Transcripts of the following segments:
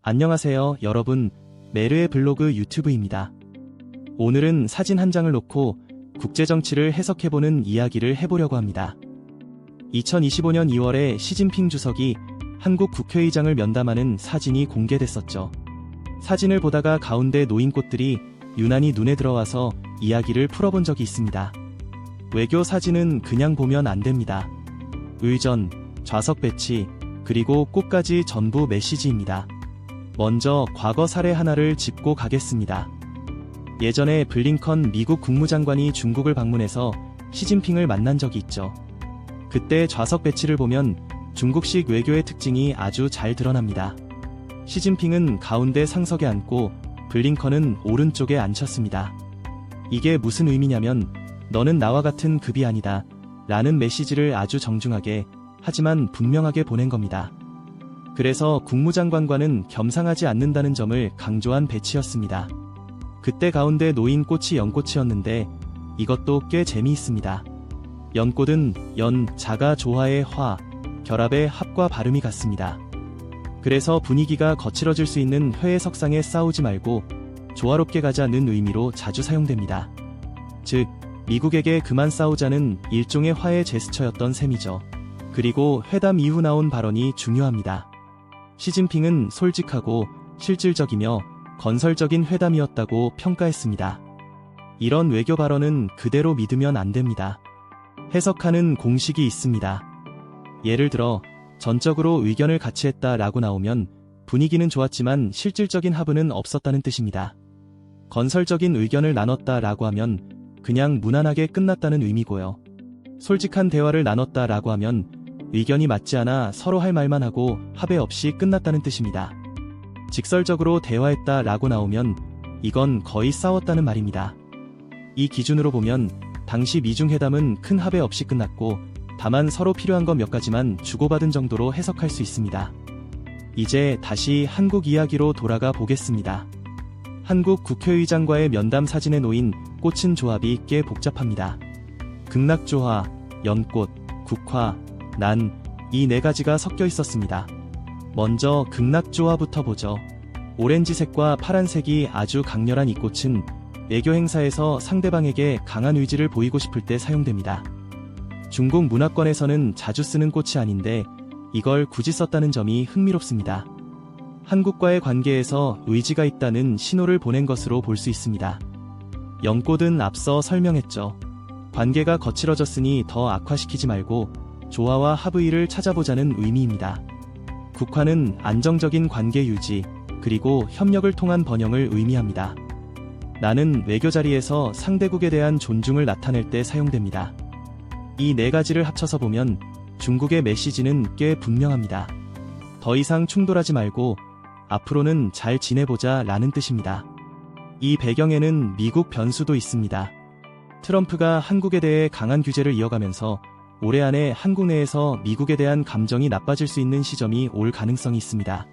안녕하세요, 여러분. 메르의 블로그 유튜브입니다. 오늘은 사진 한 장을 놓고 국제정치를 해석해보는 이야기를 해보려고 합니다. 2025년 2월에 시진핑 주석이 한국 국회의장을 면담하는 사진이 공개됐었죠. 사진을 보다가 가운데 놓인 꽃들이 유난히 눈에 들어와서 이야기를 풀어본 적이 있습니다. 외교 사진은 그냥 보면 안 됩니다. 의전, 좌석 배치, 그리고 꽃까지 전부 메시지입니다. 먼저 과거 사례 하나를 짚고 가겠습니다. 예전에 블링컨 미국 국무장관이 중국을 방문해서 시진핑을 만난 적이 있죠. 그때 좌석 배치를 보면 중국식 외교의 특징이 아주 잘 드러납니다. 시진핑은 가운데 상석에 앉고 블링컨은 오른쪽에 앉혔습니다. 이게 무슨 의미냐면 너는 나와 같은 급이 아니다 라는 메시지를 아주 정중하게 하지만 분명하게 보낸 겁니다. 그래서 국무장관과는 겸상하지 않는다는 점을 강조한 배치였습니다. 그때 가운데 놓인 꽃이 연꽃이었는데 이것도 꽤 재미있습니다. 연꽃은 연, 자가, 조화의 화, 결합의 합과 발음이 같습니다. 그래서 분위기가 거칠어질 수 있는 회의석상에 싸우지 말고 조화롭게 가자는 의미로 자주 사용됩니다. 즉, 미국에게 그만 싸우자는 일종의 화해 제스처였던 셈이죠. 그리고 회담 이후 나온 발언이 중요합니다. 시진핑은 솔직하고 실질적이며 건설적인 회담이었다고 평가했습니다. 이런 외교 발언은 그대로 믿으면 안 됩니다. 해석하는 공식이 있습니다. 예를 들어 전적으로 의견을 같이 했다라고 나오면 분위기는 좋았지만 실질적인 합의는 없었다는 뜻입니다. 건설적인 의견을 나눴다라고 하면 그냥 무난하게 끝났다는 의미고요. 솔직한 대화를 나눴다라고 하면 의견이 맞지 않아 서로 할 말만 하고 합의 없이 끝났다는 뜻입니다. 직설적으로 대화했다라고 나오면 이건 거의 싸웠다는 말입니다. 이 기준으로 보면 당시 미중 회담은 큰 합의 없이 끝났고 다만 서로 필요한 것 몇 가지만 주고받은 정도로 해석할 수 있습니다. 이제 다시 한국 이야기로 돌아가 보겠습니다. 한국 국회의장과의 면담 사진에 놓인 꽃은 조합이 꽤 복잡합니다. 극락조화, 연꽃, 국화, 난, 이 네 가지가 섞여 있었습니다. 먼저 극락조화부터 보죠. 오렌지색과 파란색이 아주 강렬한 이 꽃은 외교 행사에서 상대방에게 강한 의지를 보이고 싶을 때 사용됩니다. 중국 문화권에서는 자주 쓰는 꽃이 아닌데 이걸 굳이 썼다는 점이 흥미롭습니다. 한국과의 관계에서 의지가 있다는 신호를 보낸 것으로 볼 수 있습니다. 연꽃은 앞서 설명했죠. 관계가 거칠어졌으니 더 악화시키지 말고 조화와 합의를 찾아보자는 의미입니다. 국화는 안정적인 관계 유지, 그리고 협력을 통한 번영을 의미합니다. 나는 외교 자리에서 상대국에 대한 존중을 나타낼 때 사용됩니다. 이 네 가지를 합쳐서 보면 중국의 메시지는 꽤 분명합니다. 더 이상 충돌하지 말고 앞으로는 잘 지내보자 라는 뜻입니다. 이 배경에는 미국 변수도 있습니다. 트럼프가 한국에 대해 강한 규제를 이어가면서 올해 안에 한국 내에서 미국에 대한 감정이 나빠질 수 있는 시점이 올 가능성이 있습니다.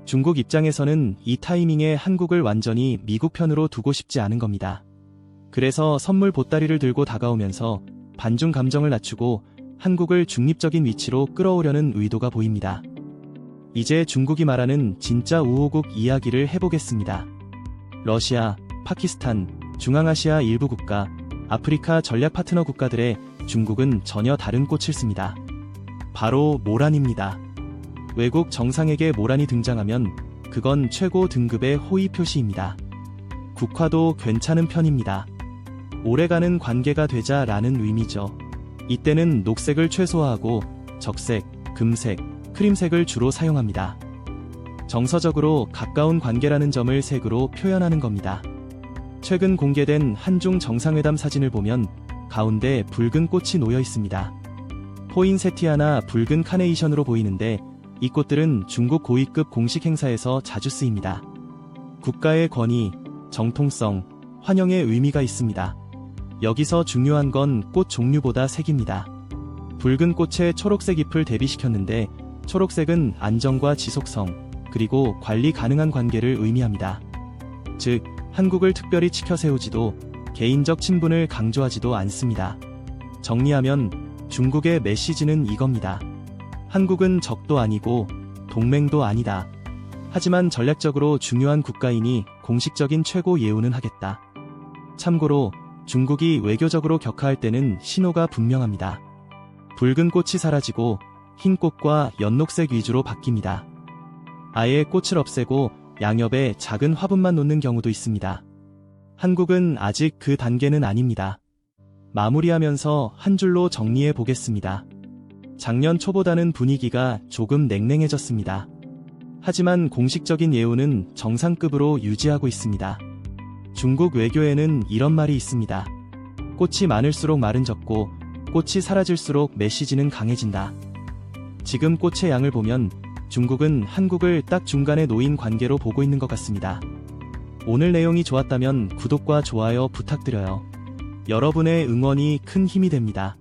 중국 입장에서는 이 타이밍에 한국을 완전히 미국 편으로 두고 싶지 않은 겁니다. 그래서 선물 보따리를 들고 다가오면서 반중 감정을 낮추고 한국을 중립적인 위치로 끌어오려는 의도가 보입니다. 이제 중국이 말하는 진짜 우호국 이야기를 해보겠습니다. 러시아, 파키스탄, 중앙아시아 일부 국가, 아프리카 전략 파트너 국가들의 중국은 전혀 다른 꽃을 씁니다. 바로 모란입니다. 외국 정상에게 모란이 등장하면 그건 최고 등급의 호의 표시입니다. 국화도 괜찮은 편입니다. 오래가는 관계가 되자라는 의미죠. 이때는 녹색을 최소화하고 적색, 금색, 크림색을 주로 사용합니다. 정서적으로 가까운 관계라는 점을 색으로 표현하는 겁니다. 최근 공개된 한중 정상회담 사진을 보면 가운데 붉은 꽃이 놓여 있습니다. 포인세티아나 붉은 카네이션으로 보이는데 이 꽃들은 중국 고위급 공식 행사에서 자주 쓰입니다. 국가의 권위, 정통성, 환영의 의미가 있습니다. 여기서 중요한 건 꽃 종류보다 색입니다. 붉은 꽃에 초록색 잎을 대비시켰는데 초록색은 안정과 지속성, 그리고 관리 가능한 관계를 의미합니다. 즉, 한국을 특별히 치켜 세우지도 개인적 친분을 강조하지도 않습니다. 정리하면 중국의 메시지는 이겁니다. 한국은 적도 아니고 동맹도 아니다. 하지만 전략적으로 중요한 국가이니 공식적인 최고 예우는 하겠다. 참고로 중국이 외교적으로 격하할 때는 신호가 분명합니다. 붉은 꽃이 사라지고 흰 꽃과 연녹색 위주로 바뀝니다. 아예 꽃을 없애고 양옆에 작은 화분만 놓는 경우도 있습니다. 한국은 아직 그 단계는 아닙니다. 마무리하면서 한 줄로 정리해 보겠습니다. 작년 초보다는 분위기가 조금 냉랭해졌습니다. 하지만 공식적인 예우는 정상급으로 유지하고 있습니다. 중국 외교에는 이런 말이 있습니다. 꽃이 많을수록 말은 적고 꽃이 사라질수록 메시지는 강해진다. 지금 꽃의 양을 보면 중국은 한국을 딱 중간에 놓인 관계로 보고 있는 것 같습니다. 오늘 내용이 좋았다면 구독과 좋아요 부탁드려요. 여러분의 응원이 큰 힘이 됩니다.